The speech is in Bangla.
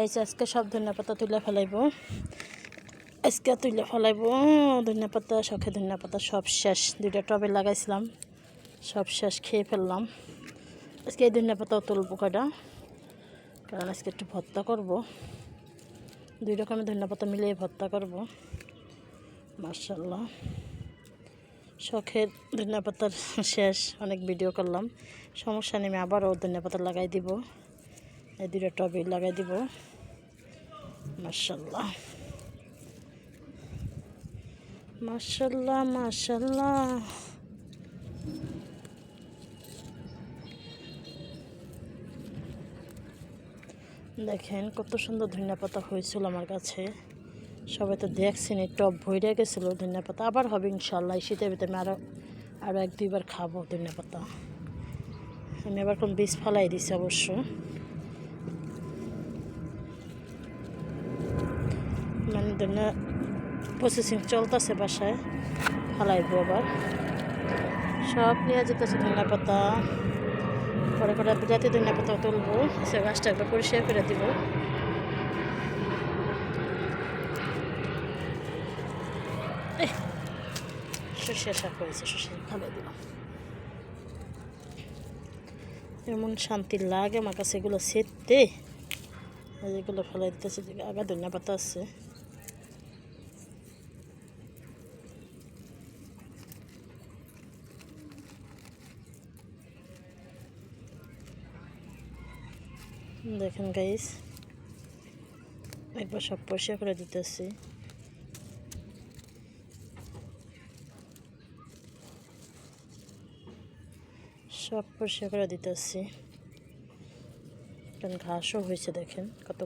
গাইস আজকে সব ধনিয়া পাতা তুলে ফেলাইবো। আজকে তুলে ফেলাইবো ধনিয়া পাতা, শখে ধনিয়া পাতা সব শেষ। দুইটা টবে লাগাইছিলাম, সব শেষ, খেয়ে ফেললাম। আজকে এই ধনিয়া পাতাও তুলবো কয়টা, কারণ আজকে একটু ভর্তা করব। দুই রকমের ধনিয়া পাতা মিলিয়ে ভর্তা করব। মাশাআল্লাহ, শখের ধনিয়া পাতার শেষ, অনেক ভিডিও করলাম, সমস্যা নেই, আমি আবারও ধনিয়া পাতা লাগাই দিব। এই দুটো টবে লাগাই দিব। মাশাআল্লাহ মাশাআল্লাহ মাশাআল্লাহ। দেখেন কত সুন্দর ধনিয়া পাতা হয়েছিল আমার কাছে। সবাই তো দেখছেন, এই টব ভরে গেছিলো ধনিয়া পাতা। আবার হবে ইনশাল্লাহ, শীতের ভিতরে আমি আরও এক দুইবার খাবো ধনিয়া পাতা। আমি আবার কোন বীজ ফেলাই দিছি অবশ্য। মানে ধনিয়া প্রসেসিং চলতেছে, বাসায় ফেলাইবো আবার। সব নিয়ে যেতেছে ধনিয়া পাতা। পরে পরে বিলাতি ধনিয়া পাতা তুলবো, সে গাছটা একবার পরিষ্কার করে দিব। সর্ষে শাক করেছে, সর্ষে ফেলে দিলাম। এমন শান্তি লাগে আমার কাছে এগুলো সেরতে। এগুলো ফেলাই দিতেছে, আগে ধনিয়া পাতা আছে। দেখেন গাইস, একবার সব পরিষ্কার করে দিতেছি। সব পরিষ্কার করে দিতেছি, ঘাসও হয়েছে, দেখেন কত।